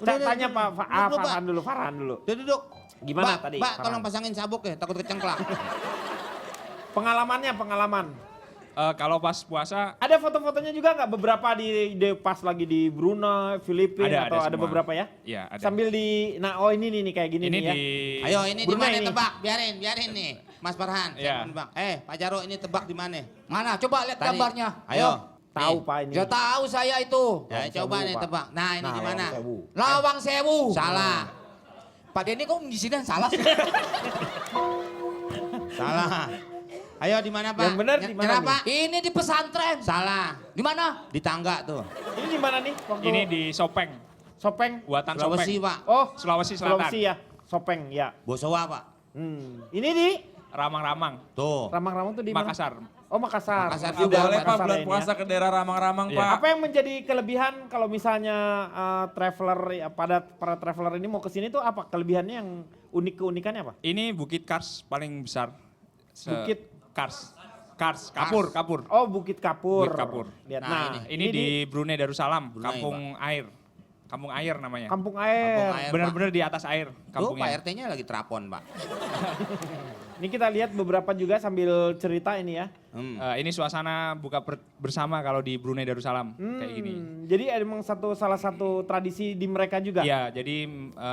Tanya Pak Farhan dulu. Duduk. Gimana tadi? Mbak, Farhan? tolong pasangin sabuk ya, takut kecengklak. Pengalaman. Kalau pas puasa Ada foto-fotonya juga nggak beberapa di pas lagi di Brunei, Filipina atau ada semua. beberapa ya? Iya, ada. Sambil oh ini nih kayak gini ini nih ya. di Ayo ini di Brunei mana ini. tebak? Biarin nih. Mas Farhan, Iya. saya mau nebak. Pak Jarwo ini tebak di mana? Mana? Coba lihat Tadi. gambarnya. Ayo. Tahu Nih. Pak ini. Ya tahu saya itu. Ya, Lawang coba Sewu, nih Pak. tebak. Nah, ini di mana? Lawang Sewu. Lawang Sewu. Salah. Pak Denny kok ngisinya salah sih? Salah. Ayo di mana, Pak? Yang benar di mana Nyerah, nih? Pak? Ini di pesantren. Salah. Di mana? Di tangga tuh. Ini di mana nih? Waktu ini di Sopeng, Sopeng. buatan Sulawesi, Sopeng. Pak. Oh, Sulawesi Selatan. Sulawesi ya. Sopeng ya. Bosowa, Pak. Ini di Ramang-ramang, Tuh. Ramang-ramang tuh di mana? Makassar. Oh Makassar. Makassar Sudah, juga Boleh Pak Makassar bulan ini puasa ya. ke daerah Ramang-Ramang Iya. Pak. Apa yang menjadi kelebihan kalau misalnya traveler ya, para traveler ini mau ke sini tuh apa kelebihannya yang keunikannya apa? Ini Bukit Kars paling besar. Bukit? Kars. Kapur. Oh Bukit Kapur. Bukit Kapur. Lihat. Nah, Ini di Brunei Darussalam, Brunei, Kampung Air. Kampung Air namanya. Kampung Air. Kampung Air. Benar-benar di atas air Tuh kampungnya. Pak RT-nya lagi terapon, Pak. Ini kita lihat beberapa juga sambil cerita ini ya. Ini suasana buka bersama kalau di Brunei Darussalam kayak gini. Jadi emang salah satu tradisi di mereka juga. Iya, jadi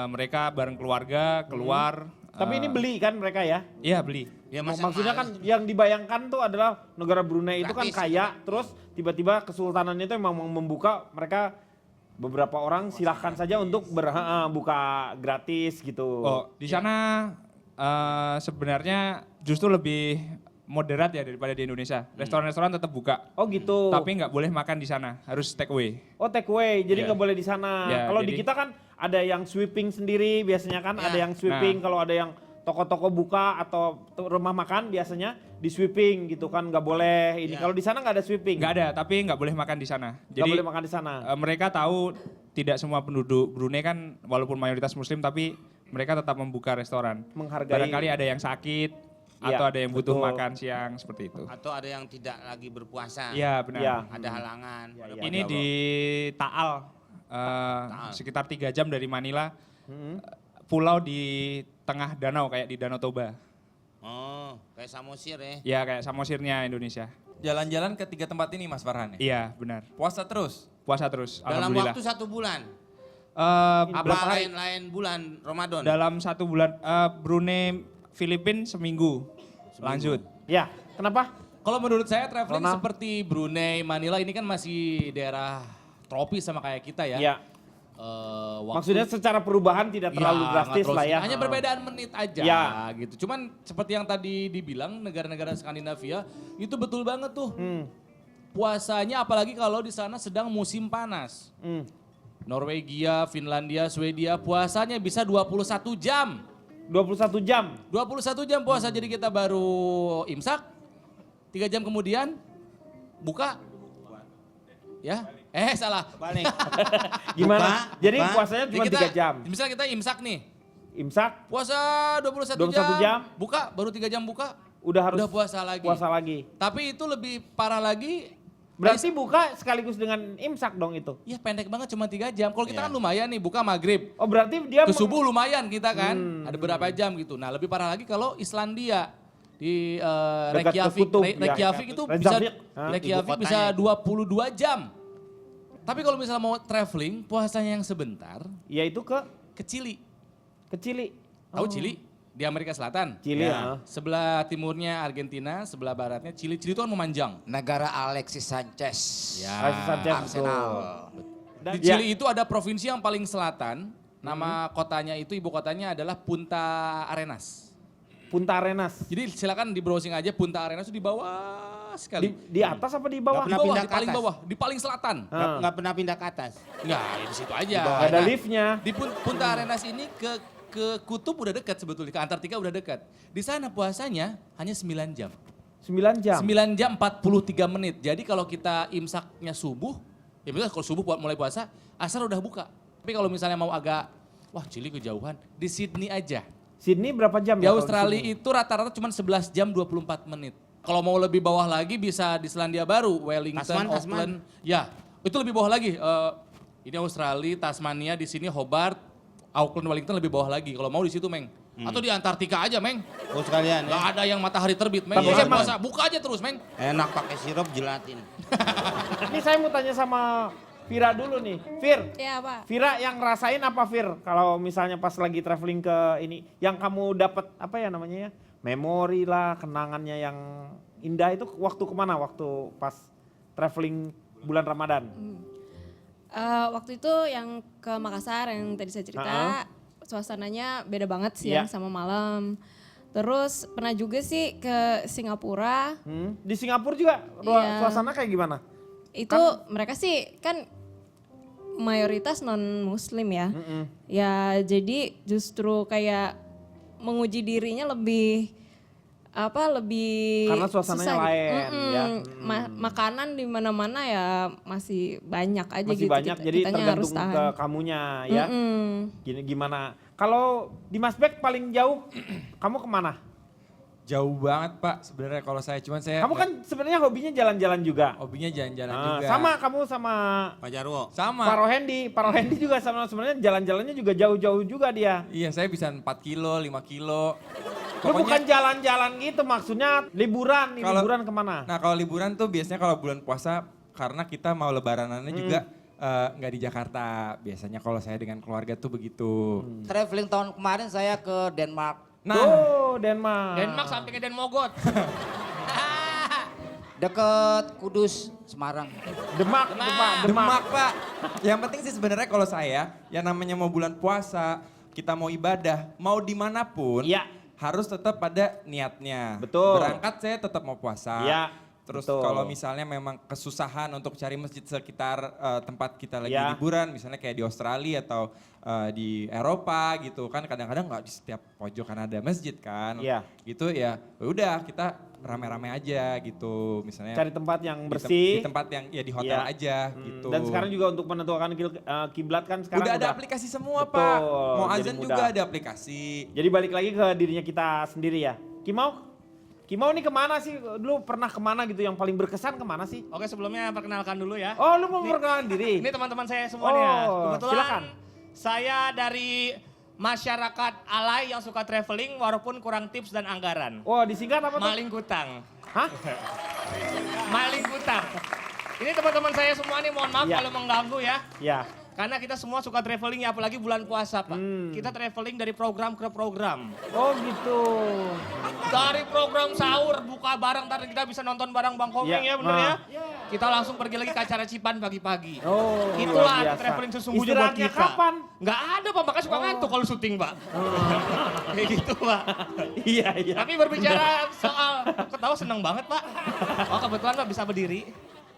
mereka bareng keluarga keluar. Tapi ini beli kan mereka ya? Iya beli. Ya, masa Maksudnya males. kan yang dibayangkan tuh adalah negara Brunei itu kan Gratis. kaya, terus tiba-tiba kesultanan itu emang membuka mereka beberapa orang silahkan saja untuk buka gratis gitu. Oh, di sana sebenarnya justru lebih moderat ya daripada di Indonesia. Restoran-restoran tetap buka, Oh gitu. tapi nggak boleh makan di sana, harus take away. Oh take away, jadi Iya. nggak boleh di sana. Iya, Kalau di jadi- kita kan ada yang sweeping sendiri biasanya kan, Iya. ada yang sweeping. Kalau ada yang toko-toko buka atau rumah makan biasanya di sweeping gitu kan, nggak boleh ini. Iya. Kalau di sana nggak ada sweeping. Nggak ada, tapi nggak boleh makan di sana. Nggak Jadi boleh makan di sana. mereka tahu tidak semua penduduk Brunei kan walaupun mayoritas Muslim tapi mereka tetap membuka restoran. Menghargai. Barangkali ada yang sakit Iya, atau ada yang butuh betul. makan siang seperti itu. Atau ada yang tidak lagi berpuasa. Iya benar. Iya. Ada halangan. Iya, Ada iya. Ini pada- di Taal, Taal. sekitar 3 jam dari Manila. Hmm. Pulau di tengah danau kayak di Danau Toba. Oh, kayak Samosir ya. Ya kayak Samosirnya Indonesia. Jalan-jalan ke 3 tempat ini Mas Farhan ya? Iya benar. Puasa terus? Puasa terus. Dalam Alhamdulillah. waktu 1 bulan. Berapa Apa hari? lain-lain bulan Ramadan? Dalam 1 bulan. Brunei, Filipina seminggu. Lanjut. Ya, kenapa? Kalau menurut saya traveling Ronald? seperti Brunei, Manila ini kan masih daerah tropis sama kayak kita ya. Ya. Maksudnya secara perubahan tidak terlalu Ya, drastis nggak terlalu lah ya. Hanya perbedaan menit aja Ya. gitu. Cuman seperti yang tadi dibilang negara-negara Skandinavia itu betul banget tuh. Puasanya apalagi kalau di sana sedang musim panas. Hmm. Norwegia, Finlandia, Swedia puasanya bisa 21 jam. 21 jam. 21 jam puasa jadi kita baru imsak. 3 jam kemudian buka. Ya? Salah. Balik. Gimana? Buka, Jadi buka. puasanya cuma 3 jam. Misalnya kita imsak nih. Imsak Puasa 21, 21 jam. Buka, baru 3 jam buka. udah harus Udah puasa lagi. puasa lagi. Tapi itu lebih parah lagi. Berarti buka sekaligus dengan imsak dong itu. Ya pendek banget cuma 3 jam. Kalau kita Ya. kan lumayan nih buka maghrib. Oh berarti dia Ke subuh lumayan kita kan. Ada berapa jam gitu. Nah lebih parah lagi kalau Islandia. Di Dekat ke Reykjavik. kutub, ya. Reykjavik itu bisa Reykjavik. Hah? Reykjavik Ibu bisa kotanya. 22 jam. Tapi kalau misalnya mau traveling, puasanya yang sebentar, yaitu ke Chili. ke Chili. Tahu Chili? Di Amerika Selatan. Chili Ya. ya. Sebelah timurnya Argentina, sebelah baratnya Chili. Chili itu kan memanjang. Negara Alexis Sanchez. Ya. Alexis Sanchez, Arsenal. Dan- Di Chili itu ada provinsi yang paling selatan. Nama kotanya itu, ibu kotanya adalah Punta Arenas. Punta Arenas. Jadi silakan di browsing aja Punta Arenas itu di bawah sekali. Di atas apa di bawah? Di Nggak bawah, pindah di ke paling atas. bawah, di paling selatan. Ah. Nggak pernah pindah ke atas. Enggak, di situ aja. Nggak ada Nah, liftnya. Di Punta Arenas ini ke kutub udah dekat sebetulnya, ke Antartika udah dekat. Di sana puasanya hanya 9 jam. 9 jam. 9 jam 43 menit. Jadi kalau kita imsaknya subuh, ya misalnya kalau subuh mulai puasa, asar udah buka. Tapi kalau misalnya mau agak, wah Chili kejauhan, di Sydney aja. Sydney berapa jam Di ya? kalau Australia Sydney? itu rata-rata cuma 11 jam 24 menit. Kalau mau lebih bawah lagi bisa di Selandia Baru, Wellington, Tasman, Tasman. Auckland. Ya, itu lebih bawah lagi. Ini Australia, Tasmania, di sini Hobart, Auckland, Wellington lebih bawah lagi. Kalau mau di situ, Meng. Atau di Antartika aja, Meng. Oh sekalian ya. Gak ada yang matahari terbit, Meng. Tapi Bulan emang- puasa, buka aja terus, Meng. Enak pakai sirup gelatin. Ini saya mau tanya sama Vira dulu nih. Vir, Ya Pak. Vira yang ngerasain apa Vir? Kalau misalnya pas lagi traveling ke ini, yang kamu dapat apa ya namanya ya? Memori lah, kenangannya yang indah itu waktu kemana? Waktu pas traveling bulan Ramadan? Waktu itu yang ke Makassar yang tadi saya cerita, suasananya beda banget Iya. siang sama malam. Terus pernah juga sih ke Singapura. Di Singapura juga Iya. suasana kayak gimana? Itu mereka sih kan mayoritas non muslim ya. Ya jadi justru kayak menguji dirinya lebih lebih Karena suasananya susah gitu. lain, ya. Makanan di mana-mana ya masih banyak aja Masih gitu. banyak, jadi kitanya harus tergantung tahan. ke kamunya ya. Mm-mm. Gimana? Kalau di Mas Bek paling jauh, kamu kemana? Jauh banget Pak sebenarnya kalau saya. Cuman saya Kamu kan sebenarnya hobinya jalan-jalan juga. hobinya jalan-jalan Ah, juga. sama kamu sama Pak Jarwo. Sama. Pak Rohendi juga sama sebenarnya jalan-jalannya juga jauh-jauh juga dia. Iya saya bisa 4 kilo, 5 kilo. Lu bukan jalan-jalan gitu maksudnya liburan, nih, Kalau- liburan kemana? Nah kalau liburan tuh biasanya kalau bulan puasa karena kita mau lebaranannya juga nggak di Jakarta. Biasanya kalau saya dengan keluarga tuh begitu. Traveling tahun kemarin saya ke Denmark. Nah Oh, Denmark. Denmark sampai ke Denmogot. Deket Kudus, Semarang. Demak, Demak. Demak Pak. Yang penting sih sebenarnya kalau saya yang namanya mau bulan puasa, kita mau ibadah, mau dimanapun. Iya. Harus tetap pada niatnya. Betul. Berangkat saya tetap mau puasa. Iya, Terus betul. kalau misalnya memang kesusahan untuk cari masjid sekitar tempat kita lagi Iya. liburan, misalnya kayak di Australia atau di Eropa gitu kan, kadang-kadang nggak di setiap pojokan ada masjid kan. Iya. Gitu ya, udah kita rame-rame aja gitu, misalnya. Cari tempat yang di tem- bersih. Di tempat yang ya di hotel Iya. aja gitu. Dan sekarang juga untuk menentukan kiblat kan sekarang udah ada aplikasi semua Betul, Pak. Mau jadi azan mudah. juga ada aplikasi. Jadi balik lagi ke dirinya kita sendiri ya. Kimau nih kemana sih? Dulu pernah kemana gitu yang paling berkesan kemana sih? Oke, sebelumnya perkenalkan dulu ya. Oh, lu mau memperkenalkan diri? Ini teman-teman saya semua nih ya. Oh, Kebetulan silakan. saya dari masyarakat alay yang suka traveling walaupun kurang tips dan anggaran. Oh, disingkat apa tuh? Maling kutang. Hah? Maling kutang. Ini teman-teman saya semua nih mohon maaf Iya. kalau mengganggu ya. Ya. Karena kita semua suka traveling ya apalagi bulan puasa Pak. Kita traveling dari program ke program. Oh gitu. Dari program sahur buka bareng ntar kita bisa nonton bareng Bang Komeng Iya, ya bener ya. nah. Kita langsung pergi lagi ke acara Cipan pagi-pagi. Oh, Itulah luar biasa. traveling sesungguhnya buat Istirahatnya kita. kapan? Nggak ada Pak, makanya suka ngantuk kalau syuting Pak. Kayak gitu Pak. Iya, iya. Tapi berbicara soal ketawa seneng banget Pak. Oh kebetulan Pak bisa berdiri.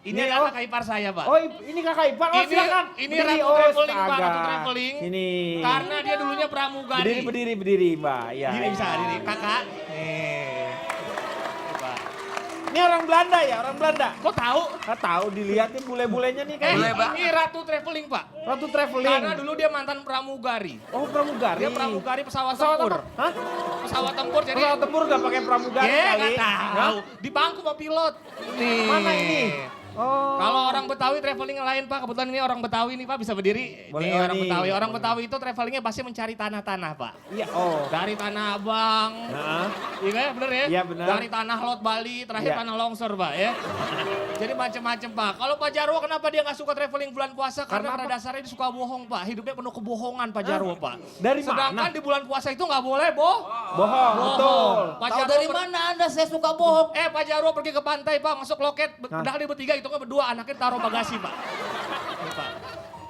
Ini Ini, adalah oh. kakak ipar saya Pak. Oh, ini kakak ipar. Oh, silakan. Ini Berdiri. Ratu Oh, Traveling Pak, astaga. Ratu Traveling. Ini. Karena dia dulunya pramugari. Berdiri, Mbak. Ya. Gini bisa diri, kakak. Nih. Pak. Ini orang Belanda ya, orang Belanda. Kok tahu? Tahu dilihat nih bule-bulenya nih kayak Ini Ratu Traveling Pak. Ratu Traveling. Karena dulu dia mantan pramugari. Oh, pramugari. Dia pramugari pesawat Pesawat tempur. apa? Hah? Pesawat tempur jadi. Pesawat tempur gak pakai pramugari Ya kali. nggak tahu. Di bangku mau pilot. Nih. Mana ini? Oh. Kalau orang Betawi traveling yang lain Pak, kebetulan ini orang Betawi nih Pak bisa berdiri. Boleh, Nih oh, orang nih. Betawi. Orang Betawi itu travelingnya pasti mencari tanah-tanah Pak. Iya, oh. Dari Tanah Abang, Nah, iya kan bener ya? Iya, benar. Dari Tanah Lot Bali, terakhir Iya. Tanah Longsor Pak ya. Jadi macam-macam Pak. Kalau Pak Jarwo kenapa dia nggak suka traveling bulan puasa? Karena Karena pada dasarnya dia suka bohong Pak. Hidupnya penuh kebohongan Pak Jarwo Pak. Dari Sedangkan mana? di bulan puasa itu nggak boleh bohong, betul. Pak Tahu Jarwo dari mana Anda saya suka bohong? Pak Jarwo pergi ke pantai Pak, masuk loket, Hah? udah dia bertiga itu kan berdua, anaknya taruh bagasi Pak. Tuh, Pak.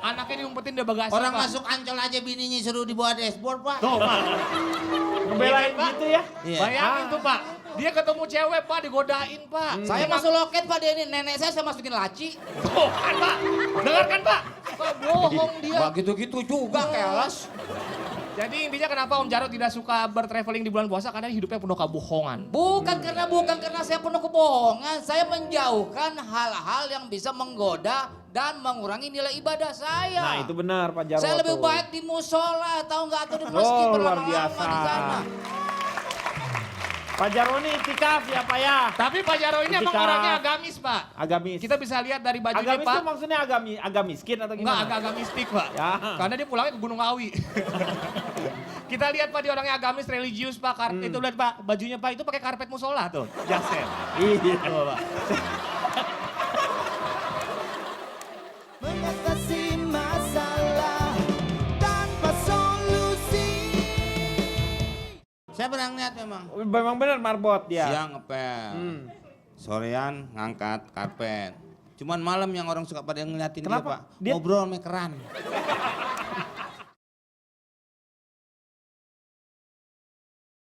Anaknya diumpetin di bagasi Orang Pak. masuk Ancol aja bininya suruh dibawa dashboard Pak. Tuh Pak. Ngebelain Iya, Pak. gitu ya. Iya. Bayangin tuh Pak, dia ketemu cewek Pak, digodain Pak. Saya masuk loket Pak Denny, nenek saya masukin laci. Tuh kan Pak, dengarkan Pak. Pak bohong dia. Wah gitu-gitu juga kelas. Jadi intinya kenapa Om Jarwo tidak suka bertraveling di bulan puasa karena hidupnya penuh kebohongan. Bukan karena saya penuh kebohongan, saya menjauhkan hal-hal yang bisa menggoda dan mengurangi nilai ibadah saya. Nah, itu benar Pak Jarwo. Saya lebih tuh. baik di musola, tahu nggak, atau di masjid Oh, luar berlama-lama biasa. di sana. Pak Jarwo ini itikaf ya Pak ya. Tapi Pak Jarwo ini emang Ketika- orangnya agamis Pak. Agamis. Kita bisa lihat dari bajunya Agamis Pak. itu maksudnya agak miskin atau Enggak, gimana? agak-agak mistik Pak. Ya. Karena dia pulangnya ke Gunung Awi. Kita lihat Pak, dia orangnya agamis, religius Pak. Itu lihat Pak, bajunya Pak itu pakai karpet musola tuh. Jasnya. Iya. Tuh, Pak. Mengatasi masalah tanpa solusi. Saya pernah ngeliat memang. Memang benar marbot dia. Siang ngepel. Sorean ngangkat karpet. Cuman malam yang orang suka pada ngeliatin Kenapa? dia Pak. Dia- Ngobrol mekeran.